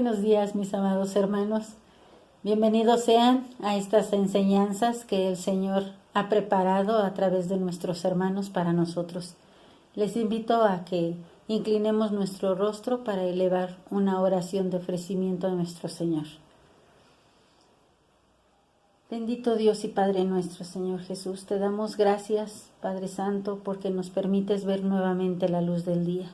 Buenos días, mis amados hermanos. Bienvenidos sean a estas enseñanzas que el Señor ha preparado a través de nuestros hermanos para nosotros. Les invito a que inclinemos nuestro rostro para elevar una oración de ofrecimiento a nuestro Señor. Bendito Dios y Padre nuestro, Señor Jesús, te damos gracias, Padre Santo, porque nos permites ver nuevamente la luz del día.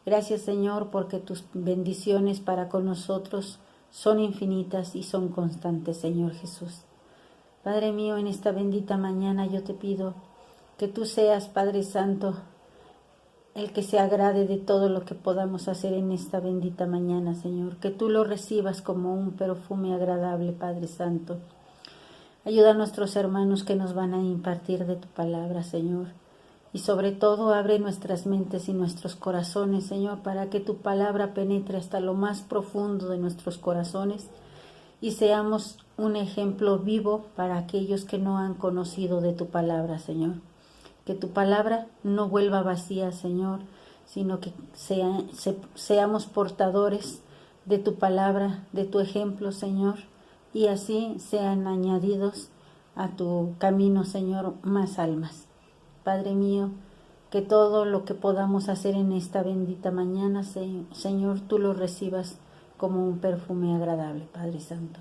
Gracias, Señor, porque tus bendiciones para con nosotros son infinitas y son constantes, Señor Jesús. Padre mío, en esta bendita mañana yo te pido que tú seas, Padre Santo, el que se agrade de todo lo que podamos hacer en esta bendita mañana, Señor. Que tú lo recibas como un perfume agradable, Padre Santo. Ayuda a nuestros hermanos que nos van a impartir de tu palabra, Señor. Y sobre todo abre nuestras mentes y nuestros corazones, Señor, para que tu palabra penetre hasta lo más profundo de nuestros corazones y seamos un ejemplo vivo para aquellos que no han conocido de tu palabra, Señor. Que tu palabra no vuelva vacía, Señor, sino que seamos portadores de tu palabra, de tu ejemplo, Señor, y así sean añadidos a tu camino, Señor, más almas. Padre mío, que todo lo que podamos hacer en esta bendita mañana, Señor, tú lo recibas como un perfume agradable, Padre Santo.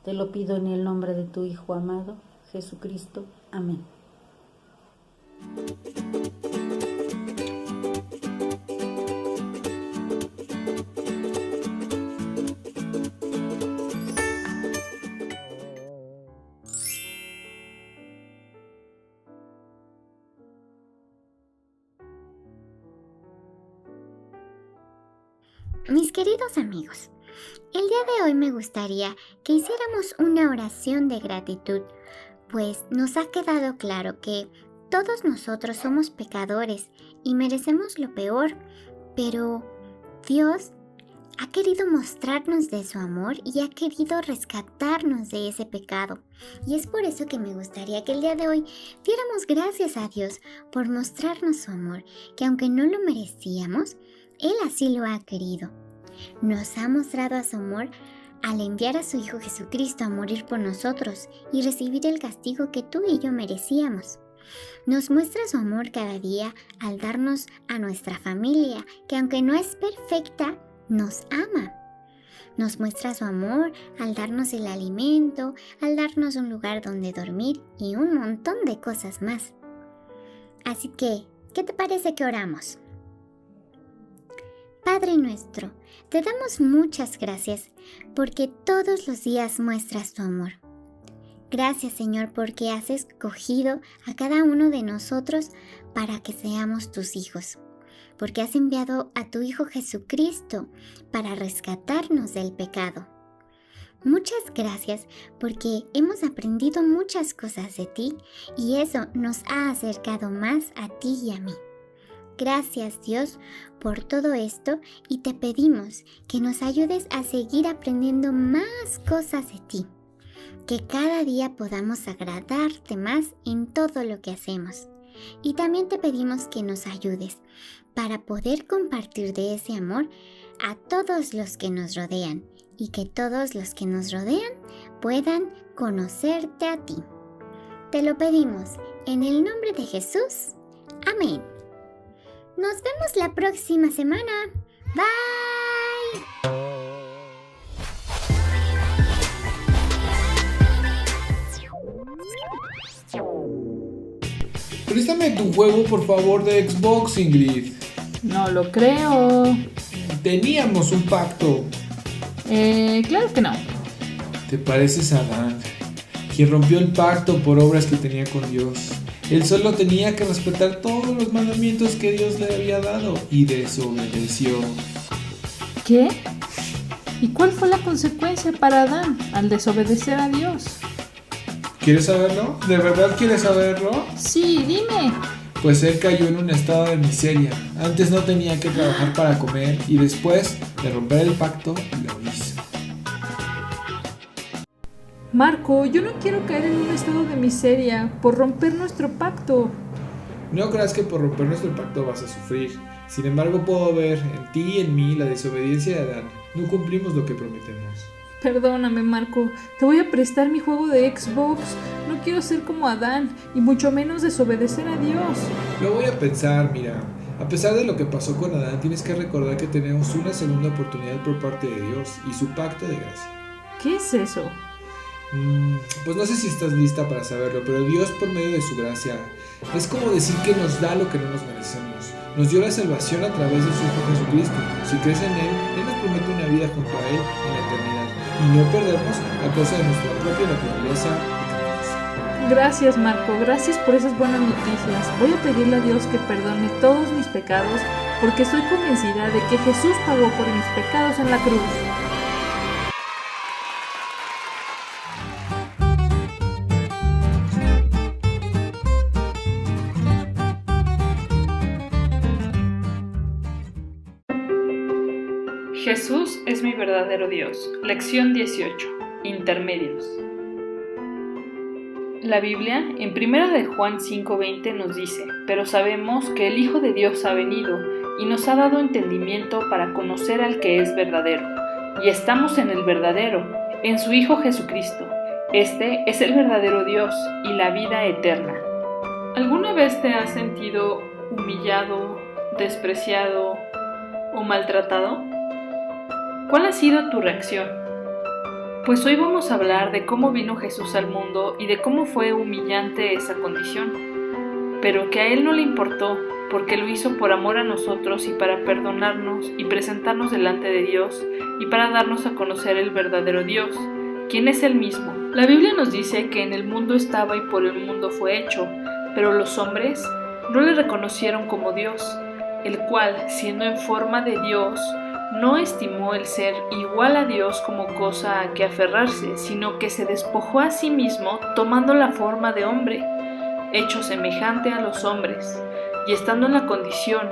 Te lo pido en el nombre de tu Hijo amado, Jesucristo. Amén. Mis queridos amigos, el día de hoy me gustaría que hiciéramos una oración de gratitud, pues nos ha quedado claro que todos nosotros somos pecadores y merecemos lo peor, pero Dios ha querido mostrarnos de su amor y ha querido rescatarnos de ese pecado. Y es por eso que me gustaría que el día de hoy diéramos gracias a Dios por mostrarnos su amor, que aunque no lo merecíamos, Él así lo ha querido. Nos ha mostrado su amor al enviar a su Hijo Jesucristo a morir por nosotros y recibir el castigo que tú y yo merecíamos. Nos muestra su amor cada día al darnos a nuestra familia, que aunque no es perfecta, nos ama. Nos muestra su amor al darnos el alimento, al darnos un lugar donde dormir y un montón de cosas más. Así que, ¿qué te parece que oramos? Padre nuestro, te damos muchas gracias porque todos los días muestras tu amor. Gracias, Señor, porque has escogido a cada uno de nosotros para que seamos tus hijos, porque has enviado a tu Hijo Jesucristo para rescatarnos del pecado. Muchas gracias porque hemos aprendido muchas cosas de ti y eso nos ha acercado más a ti y a mí. Gracias, Dios, por todo esto y te pedimos que nos ayudes a seguir aprendiendo más cosas de ti, que cada día podamos agradarte más en todo lo que hacemos. Y también te pedimos que nos ayudes para poder compartir de ese amor a todos los que nos rodean y que todos los que nos rodean puedan conocerte a ti. Te lo pedimos en el nombre de Jesús. Amén. Nos vemos la próxima semana. Bye. Préstame tu juego, por favor, de Xbox, Ingrid. No lo creo. Teníamos un pacto. Claro que no. ¿Te pareces a Adán, quien rompió el pacto por obras que tenía con Dios? Él solo tenía que respetar todos los mandamientos que Dios le había dado y desobedeció. ¿Qué? ¿Y cuál fue la consecuencia para Adán al desobedecer a Dios? ¿Quieres saberlo? ¿De verdad quieres saberlo? Sí, dime. Pues él cayó en un estado de miseria. Antes no tenía que trabajar para comer y después de romper el pacto, lo hizo. Marco, yo no quiero caer en un estado de miseria por romper nuestro pacto. No creas que por romper nuestro pacto vas a sufrir. Sin embargo, puedo ver en ti y en mí la desobediencia de Adán. no cumplimos lo que prometemos. Perdóname, Marco. Te voy a prestar mi juego de Xbox. No quiero ser como Adán, y mucho menos desobedecer a Dios. Lo voy a pensar, mira. A pesar de lo que pasó con Adán, tienes que recordar que tenemos una segunda oportunidad por parte de Dios y su pacto de gracia. ¿Qué es eso? Pues no sé si estás lista para saberlo, pero Dios, por medio de su gracia, es como decir que nos da lo que no nos merecemos. Nos dio la salvación a través de su Hijo Jesucristo. Si crees en Él nos promete una vida junto a Él en la eternidad y no perdernos a causa de nuestra propia naturaleza pecaminosa. Gracias, Marco. Gracias por esas buenas noticias. Voy a pedirle a Dios que perdone todos mis pecados, porque estoy convencida de que Jesús pagó por mis pecados en la cruz. Jesús es mi verdadero Dios. Lección 18. Intermedios. La Biblia, en 1 de Juan 5:20 nos dice: pero sabemos que el Hijo de Dios ha venido y nos ha dado entendimiento para conocer al que es verdadero. Y estamos en el verdadero, en su Hijo Jesucristo. Este es el verdadero Dios y la vida eterna. ¿Alguna vez te has sentido humillado, despreciado o maltratado? ¿Cuál ha sido tu reacción? Pues hoy vamos a hablar de cómo vino Jesús al mundo y de cómo fue humillante esa condición, pero que a Él no le importó, porque lo hizo por amor a nosotros y para perdonarnos y presentarnos delante de Dios y para darnos a conocer el verdadero Dios, quien es Él mismo. La Biblia nos dice que en el mundo estaba y por el mundo fue hecho, pero los hombres no le reconocieron como Dios, el cual, siendo en forma de Dios, no estimó el ser igual a Dios como cosa a que aferrarse, sino que se despojó a sí mismo tomando la forma de hombre, hecho semejante a los hombres, y estando en la condición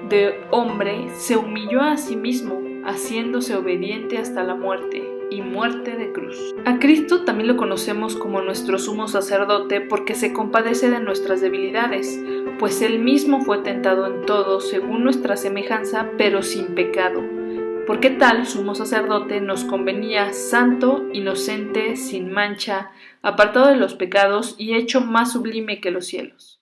de hombre, se humilló a sí mismo, haciéndose obediente hasta la muerte, y muerte de cruz. A Cristo también lo conocemos como nuestro sumo sacerdote porque se compadece de nuestras debilidades, pues Él mismo fue tentado en todo según nuestra semejanza, pero sin pecado. Porque tal sumo sacerdote nos convenía santo, inocente, sin mancha, apartado de los pecados y hecho más sublime que los cielos.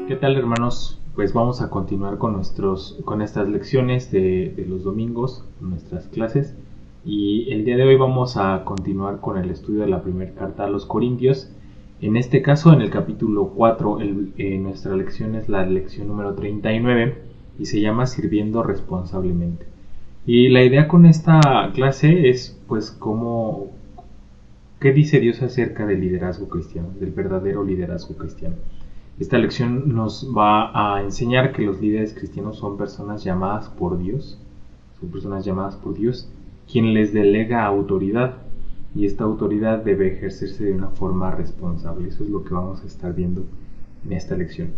¿Qué tal, hermanos? Pues vamos a continuar con estas lecciones de los domingos, nuestras clases, y el día de hoy vamos a continuar con el estudio de la primera carta a los Corintios. En este caso, en el capítulo 4, nuestra lección es la lección número 39 y se llama Sirviendo responsablemente. Y la idea con esta clase es, pues, ¿qué dice Dios acerca del liderazgo cristiano, del verdadero liderazgo cristiano? Esta lección nos va a enseñar que los líderes cristianos son personas llamadas por Dios, quien les delega autoridad. Y esta autoridad debe ejercerse de una forma responsable. Eso es lo que vamos a estar viendo en esta lección.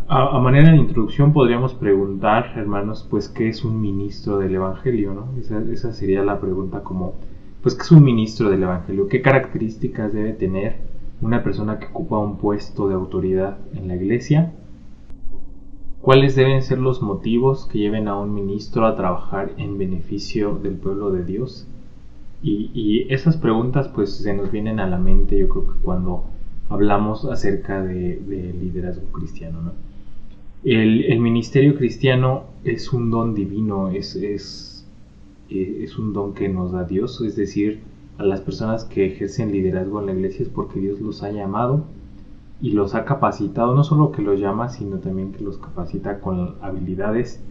A manera de introducción podríamos preguntar, hermanos, pues ¿qué es un ministro del Evangelio? ¿No? Esa sería la pregunta pues ¿qué es un ministro del Evangelio? ¿Qué características debe tener una persona que ocupa un puesto de autoridad en la iglesia? ¿Cuáles deben ser los motivos que lleven a un ministro a trabajar en beneficio del pueblo de Dios? Y esas preguntas pues se nos vienen a la mente, yo creo que cuando hablamos acerca de liderazgo cristiano, ¿no? El ministerio cristiano es un don divino, es un don que nos da Dios, es decir, a las personas que ejercen liderazgo en la iglesia es porque Dios los ha llamado y los ha capacitado, no solo que los llama, sino también que los capacita con habilidades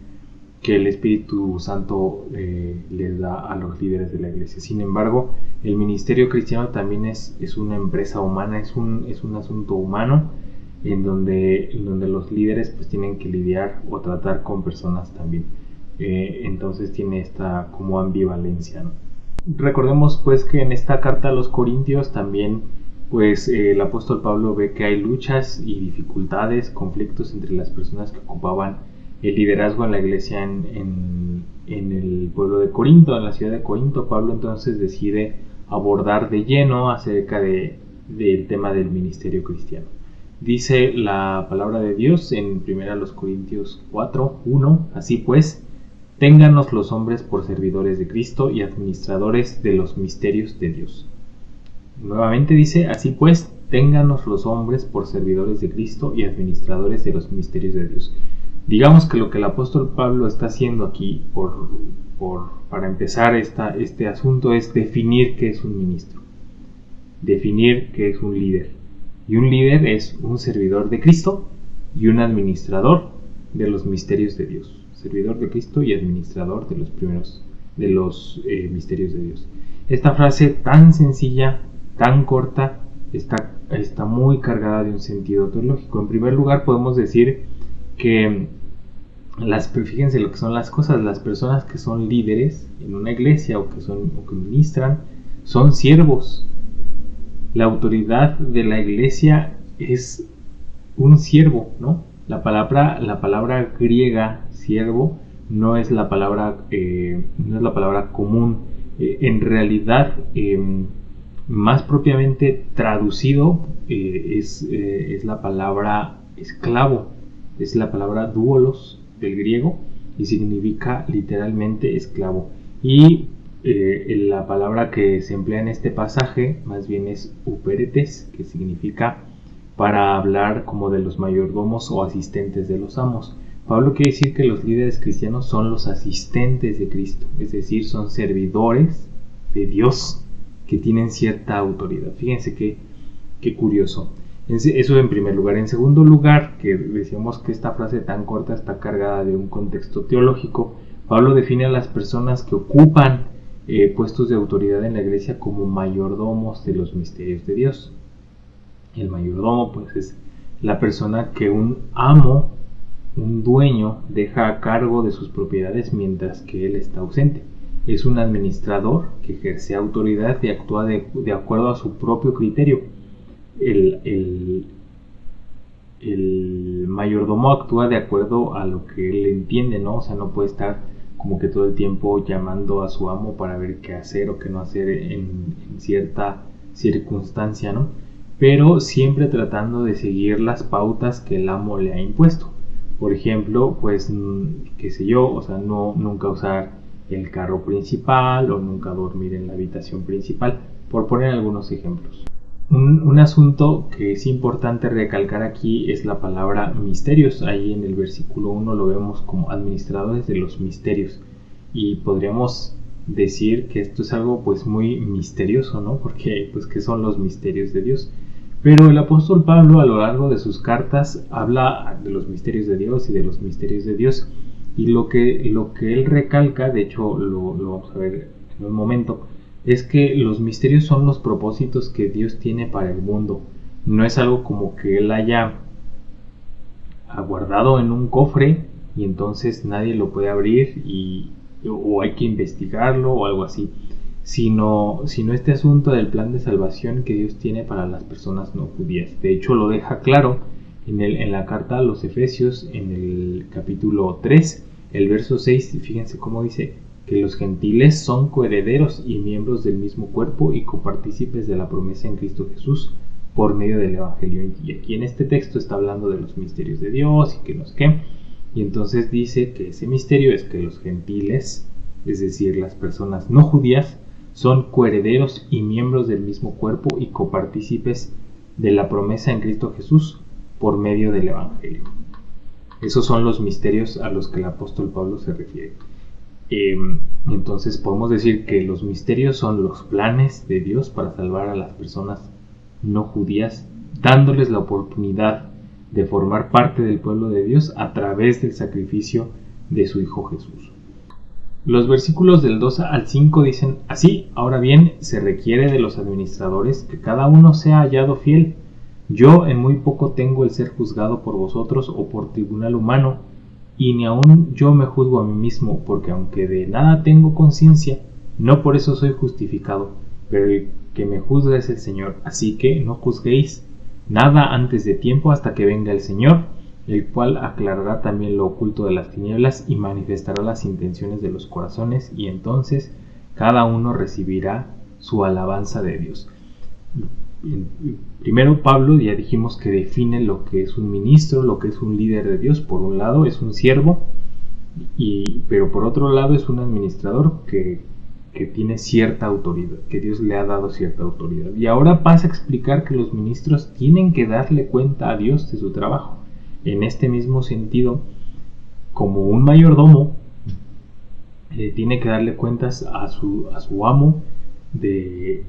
que el Espíritu Santo les da a los líderes de la iglesia. Sin embargo, el ministerio cristiano también es una empresa humana, es un asunto humano en donde los líderes pues tienen que lidiar o tratar con personas también. Entonces tiene esta como ambivalencia, ¿no? Recordemos pues que en esta carta a los Corintios también pues el apóstol Pablo ve que hay luchas y dificultades, conflictos entre las personas que ocupaban el liderazgo en la iglesia en el pueblo de Corinto, en la ciudad de Corinto. Pablo entonces decide abordar de lleno acerca de del tema del ministerio cristiano. Dice la palabra de Dios en 1 Corintios 4:1, así pues, téngannos los hombres por servidores de Cristo y administradores de los misterios de Dios. Nuevamente dice, así pues, téngannos los hombres por servidores de Cristo y administradores de los misterios de Dios. Digamos que lo que el apóstol Pablo está haciendo aquí, para empezar este asunto, es definir qué es un ministro, definir qué es un líder. Y un líder es un servidor de Cristo y un administrador de los misterios de Dios. Servidor de Cristo y administrador de los misterios de Dios. Esta frase tan sencilla, tan corta, está muy cargada de un sentido teológico. En primer lugar, podemos decir que fíjense lo que son las cosas. Las personas que son líderes en una iglesia o que ministran son siervos. La autoridad de la iglesia es un siervo, ¿no? La palabra griega siervo no es la palabra común. En realidad, más propiamente traducido es la palabra esclavo, es la palabra doulos del griego y significa literalmente esclavo. Y la palabra que se emplea en este pasaje más bien es uperetes, que significa para hablar como de los mayordomos o asistentes de los amos. Pablo quiere decir que los líderes cristianos son los asistentes de Cristo, es decir, son servidores de Dios que tienen cierta autoridad. Fíjense qué curioso. Eso en primer lugar. En segundo lugar, que decíamos que esta frase tan corta está cargada de un contexto teológico, Pablo define a las personas que ocupan puestos de autoridad en la iglesia como mayordomos de los misterios de Dios. El mayordomo pues es la persona que un amo, un dueño, deja a cargo de sus propiedades mientras que él está ausente. Es un administrador que ejerce autoridad y actúa de acuerdo a su propio criterio. El mayordomo actúa de acuerdo a lo que él entiende, ¿no? O sea, no puede estar como que todo el tiempo llamando a su amo para ver qué hacer o qué no hacer en cierta circunstancia, ¿no? Pero siempre tratando de seguir las pautas que el amo le ha impuesto. Por ejemplo, pues, qué sé yo, o sea, nunca usar el carro principal o nunca dormir en la habitación principal, por poner algunos ejemplos. Un asunto que es importante recalcar aquí es la palabra misterios. Ahí en el versículo 1 lo vemos como administradores de los misterios, y podríamos decir que esto es algo pues muy misterioso, ¿no? Porque pues ¿qué son los misterios de Dios? Pero el apóstol Pablo a lo largo de sus cartas habla de los misterios de Dios y de los misterios de Dios, y lo que él recalca, de hecho lo vamos a ver en un momento, es que los misterios son los propósitos que Dios tiene para el mundo. No es algo como que él haya guardado en un cofre y entonces nadie lo puede abrir o hay que investigarlo o algo así, sino este asunto del plan de salvación que Dios tiene para las personas no judías. De hecho lo deja claro en la carta a los Efesios, en el capítulo 3, el verso 6, fíjense cómo dice: que los gentiles son coherederos y miembros del mismo cuerpo y copartícipes de la promesa en Cristo Jesús por medio del Evangelio. Y aquí en este texto está hablando de los misterios de Dios y que no sé qué. Y entonces dice que ese misterio es que los gentiles, es decir, las personas no judías, son coherederos y miembros del mismo cuerpo y copartícipes de la promesa en Cristo Jesús por medio del Evangelio. Esos son los misterios a los que el apóstol Pablo se refiere. Entonces podemos decir que los misterios son los planes de Dios para salvar a las personas no judías, dándoles la oportunidad de formar parte del pueblo de Dios a través del sacrificio de su Hijo Jesús. Los versículos del 2 al 5 dicen así: ahora bien, se requiere de los administradores que cada uno sea hallado fiel. Yo en muy poco tengo el ser juzgado por vosotros o por tribunal humano, y ni aun yo me juzgo a mí mismo, porque aunque de nada tengo conciencia, no por eso soy justificado, pero el que me juzga es el Señor. Así que no juzguéis nada antes de tiempo hasta que venga el Señor, el cual aclarará también lo oculto de las tinieblas y manifestará las intenciones de los corazones, y entonces cada uno recibirá su alabanza de Dios. primero Pablo ya dijimos que define lo que es un ministro, lo que es un líder de Dios. Por un lado es un siervo, pero por otro lado es un administrador que tiene cierta autoridad, que Dios le ha dado cierta autoridad. Y ahora pasa a explicar que los ministros tienen que darle cuenta a Dios de su trabajo. En este mismo sentido, como un mayordomo tiene que darle cuentas a su amo de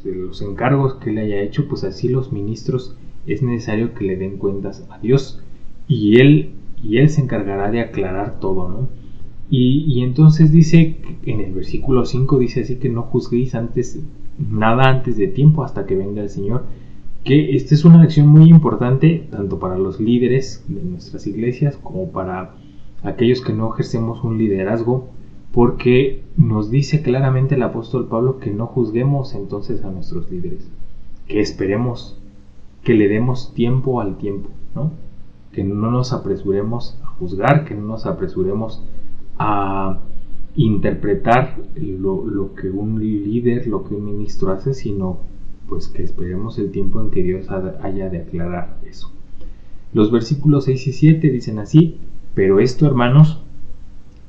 los encargos que le haya hecho, pues así los ministros es necesario que le den cuentas a Dios, y él se encargará de aclarar todo, ¿no? Y entonces dice, en el versículo 5 dice así, que no juzguéis nada antes de tiempo, hasta que venga el Señor. Que esta es una lección muy importante tanto para los líderes de nuestras iglesias como para aquellos que no ejercemos un liderazgo, porque nos dice claramente el apóstol Pablo que no juzguemos entonces a nuestros líderes, que esperemos, que le demos tiempo al tiempo, ¿no? Que no nos apresuremos a juzgar, que no nos apresuremos a interpretar lo que un líder, lo que un ministro hace, sino pues que esperemos el tiempo en que Dios haya de aclarar eso. Los versículos 6 y 7 dicen así: pero esto, hermanos,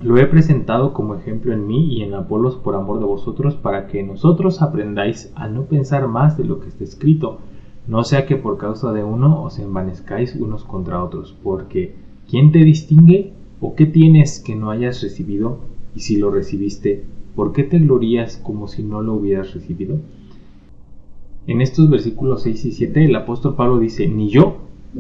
lo he presentado como ejemplo en mí y en Apolos por amor de vosotros, para que nosotros aprendáis a no pensar más de lo que está escrito, no sea que por causa de uno os envanezcáis unos contra otros, porque ¿quién te distingue? ¿O qué tienes que no hayas recibido? Y si lo recibiste, ¿por qué te glorías como si no lo hubieras recibido? En estos versículos 6 y 7 el apóstol Pablo dice: ni yo,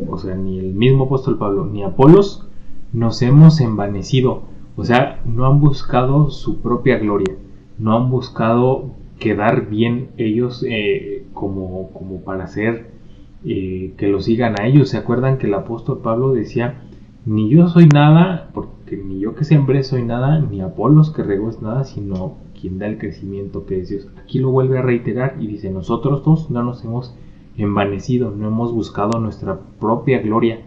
o sea, ni el mismo apóstol Pablo, ni Apolos nos hemos envanecido. O sea, no han buscado su propia gloria, no han buscado quedar bien ellos como para hacer que lo sigan a ellos. ¿Se acuerdan que el apóstol Pablo decía: ni yo soy nada, porque ni yo que sembré soy nada, ni Apolos que regó es nada, sino quien da el crecimiento, que es Dios? Aquí lo vuelve a reiterar y dice: nosotros dos no nos hemos envanecido, no hemos buscado nuestra propia gloria,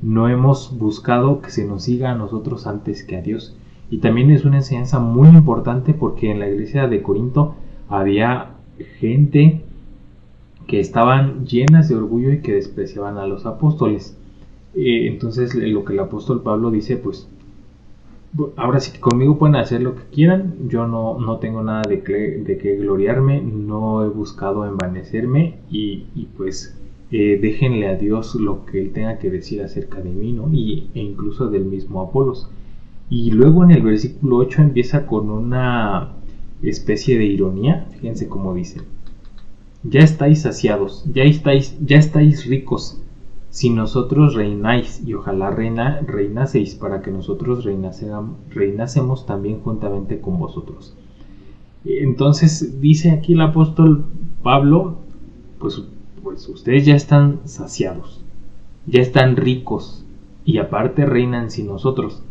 no hemos buscado que se nos siga a nosotros antes que a Dios. Y también es una enseñanza muy importante, porque en la iglesia de Corinto había gente que estaban llenas de orgullo y que despreciaban a los apóstoles. Entonces lo que el apóstol Pablo dice, pues ahora sí que conmigo pueden hacer lo que quieran, yo no tengo nada de que gloriarme, no he buscado envanecerme, y pues déjenle a Dios lo que Él tenga que decir acerca de mí, ¿no? E incluso del mismo Apolos. Y luego en el versículo 8 empieza con una especie de ironía. Fíjense cómo dice: ya estáis saciados, ya estáis ricos, si nosotros reináis, y ojalá reinaseis, para que nosotros reinásemos también juntamente con vosotros. Entonces dice aquí el apóstol Pablo, pues ustedes ya están saciados, ya están ricos, y aparte reinan sin nosotros.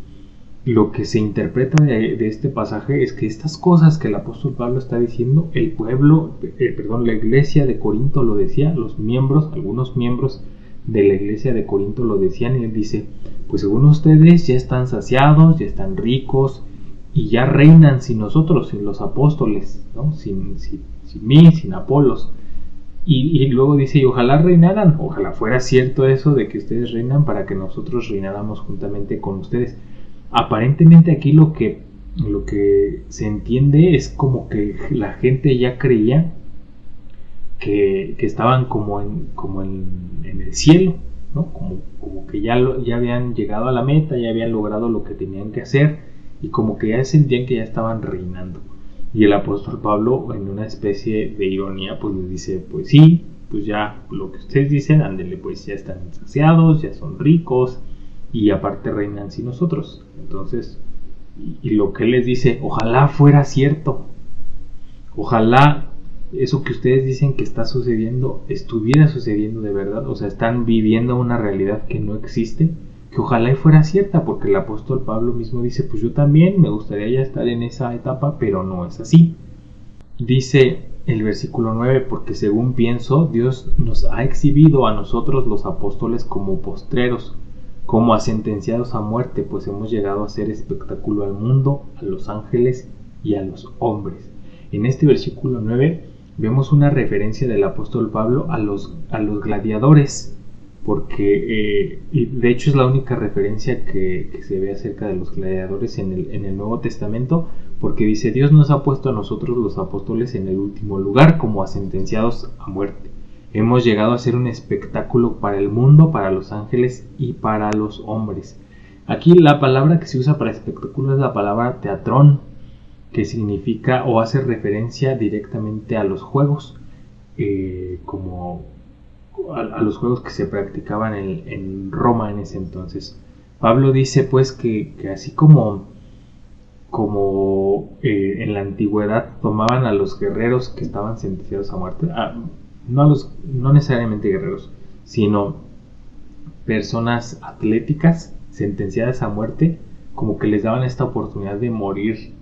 Lo que se interpreta de este pasaje es que estas cosas que el apóstol Pablo está diciendo, la iglesia de Corinto lo decía, algunos miembros de la iglesia de Corinto lo decían, y él dice: pues según ustedes ya están saciados, ya están ricos, y ya reinan sin nosotros, sin los apóstoles, ¿no? sin mí, sin Apolos. Y luego dice: y ojalá reinaran, ojalá fuera cierto eso de que ustedes reinan para que nosotros reináramos juntamente con ustedes. Aparentemente aquí lo que se entiende es como que la gente ya creía que estaban como en el cielo, ¿no? Como que ya habían llegado a la meta, ya habían logrado lo que tenían que hacer, y como que ya sentían que ya estaban reinando. Y el apóstol Pablo, en una especie de ironía, pues les dice: pues sí, pues ya lo que ustedes dicen, ándele, pues ya están saciados, ya son ricos, y aparte reinan sin nosotros. Entonces, y lo que él les dice: ojalá fuera cierto, ojalá eso que ustedes dicen que está sucediendo estuviera sucediendo de verdad. O sea, están viviendo una realidad que no existe, que ojalá y fuera cierta, porque el apóstol Pablo mismo dice: pues yo también me gustaría ya estar en esa etapa, pero no es así. Dice el versículo 9: porque según pienso, Dios nos ha exhibido a nosotros los apóstoles como postreros, como a sentenciados a muerte, pues hemos llegado a ser espectáculo al mundo, a los ángeles y a los hombres. En este versículo 9 vemos una referencia del apóstol Pablo a los gladiadores, porque de hecho es la única referencia que se ve acerca de los gladiadores en el Nuevo Testamento, porque dice: Dios nos ha puesto a nosotros los apóstoles en el último lugar como a sentenciados a muerte. Hemos llegado a ser un espectáculo para el mundo, para los ángeles y para los hombres. Aquí la palabra que se usa para espectáculo es la palabra teatrón, que significa o hace referencia directamente a los juegos, como a los juegos que se practicaban en Roma en ese entonces. Pablo dice pues que así como en la antigüedad tomaban a los guerreros que estaban sentenciados a muerte, no necesariamente guerreros, sino personas atléticas sentenciadas a muerte, como que les daban esta oportunidad de morir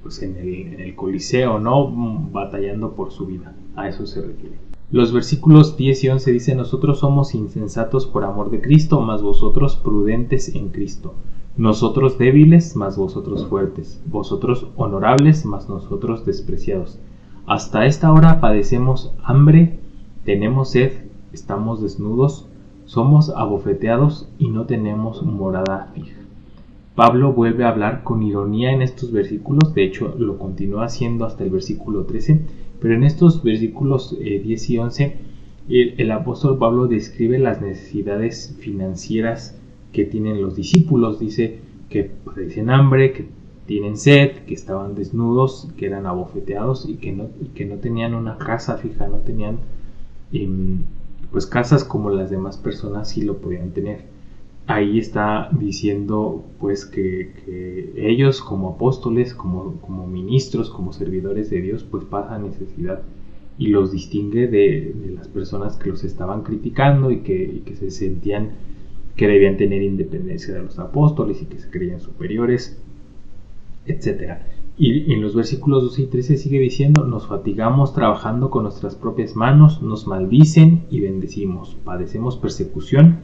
pues en el Coliseo, ¿no? Batallando por su vida. A eso se refiere. Los versículos 10 y 11 dicen: nosotros somos insensatos por amor de Cristo, mas vosotros prudentes en Cristo. Nosotros débiles, mas vosotros fuertes. Vosotros honorables, mas nosotros despreciados. Hasta esta hora padecemos hambre, tenemos sed, estamos desnudos, somos abofeteados y no tenemos morada fija. Pablo vuelve a hablar con ironía en estos versículos, de hecho lo continúa haciendo hasta el versículo 13, pero en estos versículos 10 y 11 el apóstol Pablo describe las necesidades financieras que tienen los discípulos. Dice que padecen hambre, que tienen sed, que estaban desnudos, que eran abofeteados y que no tenían una casa fija, no tenían pues casas como las demás personas sí lo podían tener. Ahí está diciendo pues que ellos como apóstoles, como ministros, como servidores de Dios, pues pasan necesidad, y los distingue de las personas que los estaban criticando y que se sentían que debían tener independencia de los apóstoles y que se creían superiores, etc. Y en los versículos 12 y 13 sigue diciendo: nos fatigamos trabajando con nuestras propias manos, nos maldicen y bendecimos, padecemos persecución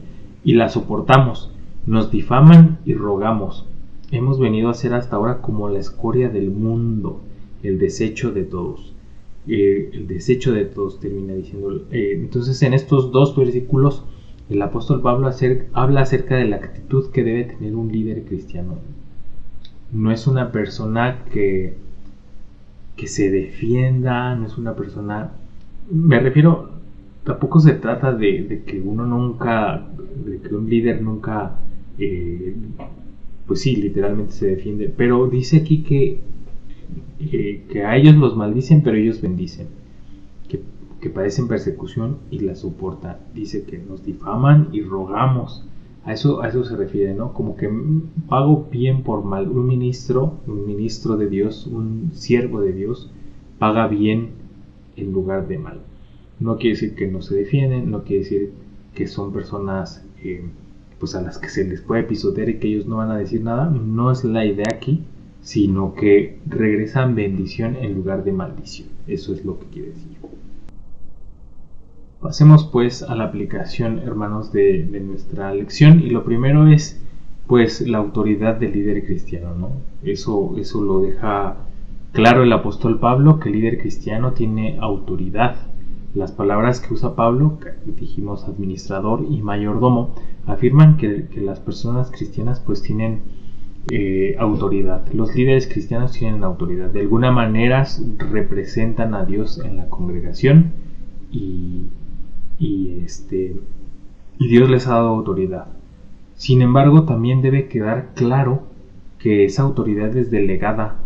y la soportamos, nos difaman y rogamos. Hemos venido a ser hasta ahora como la escoria del mundo, el desecho de todos. El desecho de todos, termina diciendo. Entonces en estos dos versículos el apóstol Pablo habla acerca de la actitud que debe tener un líder cristiano. No es una persona que se defienda, no es una persona... Me refiero, tampoco se trata de que un líder nunca, pues sí, literalmente se defiende, pero dice aquí que a ellos los maldicen, pero ellos bendicen, que padecen persecución y la soportan. Dice que nos difaman y rogamos. A eso se refiere, ¿no? Como que pago bien por mal. Un ministro de Dios, un siervo de Dios, paga bien en lugar de mal. No quiere decir que no se defienden, no quiere decir que son personas pues a las que se les puede pisotear y que ellos no van a decir nada. No es la idea aquí, sino que regresan bendición en lugar de maldición. Eso es lo que quiere decir. Pasemos pues a la aplicación, hermanos, de nuestra lección, y lo primero es pues la autoridad del líder cristiano, ¿no? Eso lo deja claro el apóstol Pablo, que el líder cristiano tiene autoridad. Las palabras que usa Pablo, que dijimos administrador y mayordomo, afirman que las personas cristianas pues tienen autoridad. Los líderes cristianos tienen autoridad. De alguna manera representan a Dios en la congregación y Dios les ha dado autoridad. Sin embargo, también debe quedar claro que esa autoridad es delegada,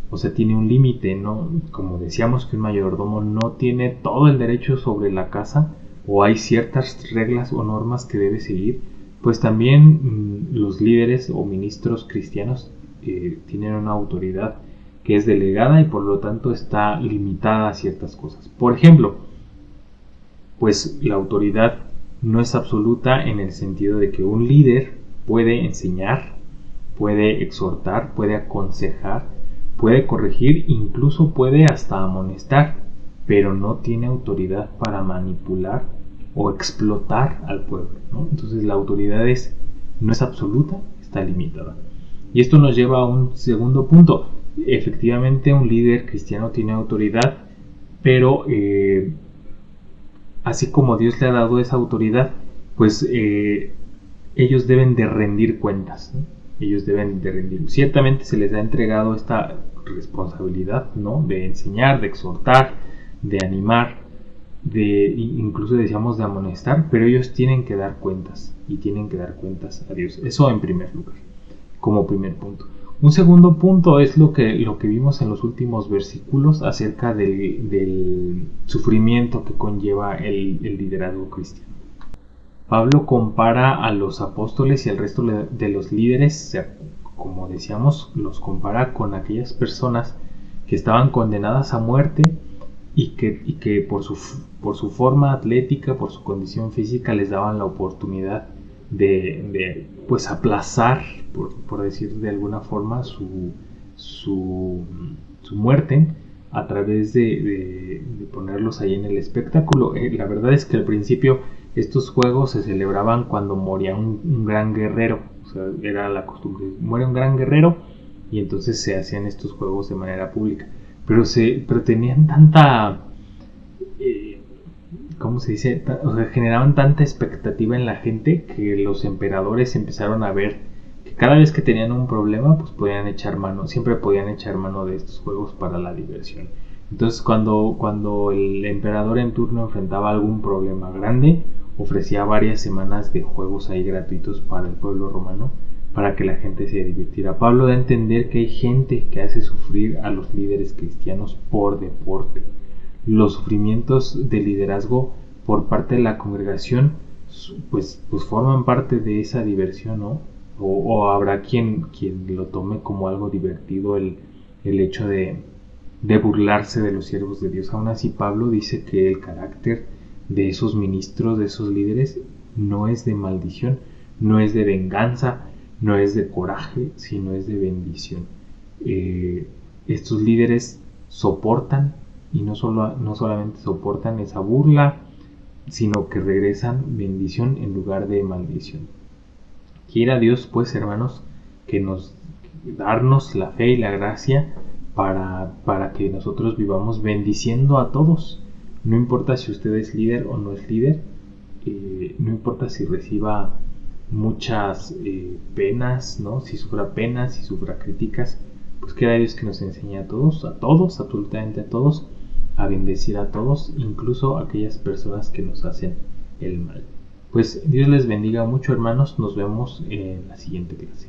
o sea, tiene un límite, ¿no? Como decíamos que un mayordomo no tiene todo el derecho sobre la casa, o hay ciertas reglas o normas que debe seguir, pues también los líderes o ministros cristianos tienen una autoridad que es delegada y por lo tanto está limitada a ciertas cosas. Por ejemplo, pues la autoridad no es absoluta en el sentido de que un líder puede enseñar, puede exhortar, puede aconsejar, puede corregir, incluso puede hasta amonestar, pero no tiene autoridad para manipular o explotar al pueblo, ¿no? Entonces la autoridad no es absoluta, está limitada. Y esto nos lleva a un segundo punto. Efectivamente, un líder cristiano tiene autoridad pero así como Dios le ha dado esa autoridad, pues ellos deben de rendir cuentas, ¿no? Ellos deben de rendir. Ciertamente se les ha entregado esta responsabilidad, ¿no? De enseñar, de exhortar, de animar, incluso decíamos de amonestar, pero ellos tienen que dar cuentas y tienen que dar cuentas a Dios. Eso en primer lugar, como primer punto. Un segundo punto es lo que vimos en los últimos versículos acerca del sufrimiento que conlleva el liderazgo cristiano. Pablo compara a los apóstoles y al resto de los líderes, como decíamos, los compara con aquellas personas que estaban condenadas a muerte y que por su forma atlética, por su condición física, les daban la oportunidad de pues aplazar, por decir de alguna forma, su muerte a través de ponerlos ahí en el espectáculo. La verdad es que al principio estos juegos se celebraban cuando moría un gran guerrero. O sea, era la costumbre, muere un gran guerrero y entonces se hacían estos juegos de manera pública. Pero tenían tanta... ¿cómo se dice? O sea, generaban tanta expectativa en la gente que los emperadores empezaron a ver que cada vez que tenían un problema, pues siempre podían echar mano de estos juegos para la diversión. Entonces, cuando el emperador en turno enfrentaba algún problema grande, ofrecía varias semanas de juegos ahí gratuitos para el pueblo romano, para que la gente se divirtiera. Pablo da a entender que hay gente que hace sufrir a los líderes cristianos por deporte. Los sufrimientos de liderazgo por parte de la congregación pues forman parte de esa diversión, ¿no? O habrá quien lo tome como algo divertido el hecho de burlarse de los siervos de Dios. Aún así, Pablo dice que el carácter de esos ministros, de esos líderes, no es de maldición, no es de venganza, no es de coraje, sino es de bendición. Estos líderes soportan, y no solamente soportan esa burla, sino que regresan bendición en lugar de maldición. Quiera Dios, pues, hermanos, darnos la fe y la gracia para que nosotros vivamos bendiciendo a todos. No importa si usted es líder o no es líder, no importa si reciba muchas penas, ¿no? Si sufra penas, si sufra críticas, pues quiera Dios que nos enseñe a todos, absolutamente a todos, a bendecir a todos, incluso a aquellas personas que nos hacen el mal. Pues Dios les bendiga mucho, hermanos. Nos vemos en la siguiente clase.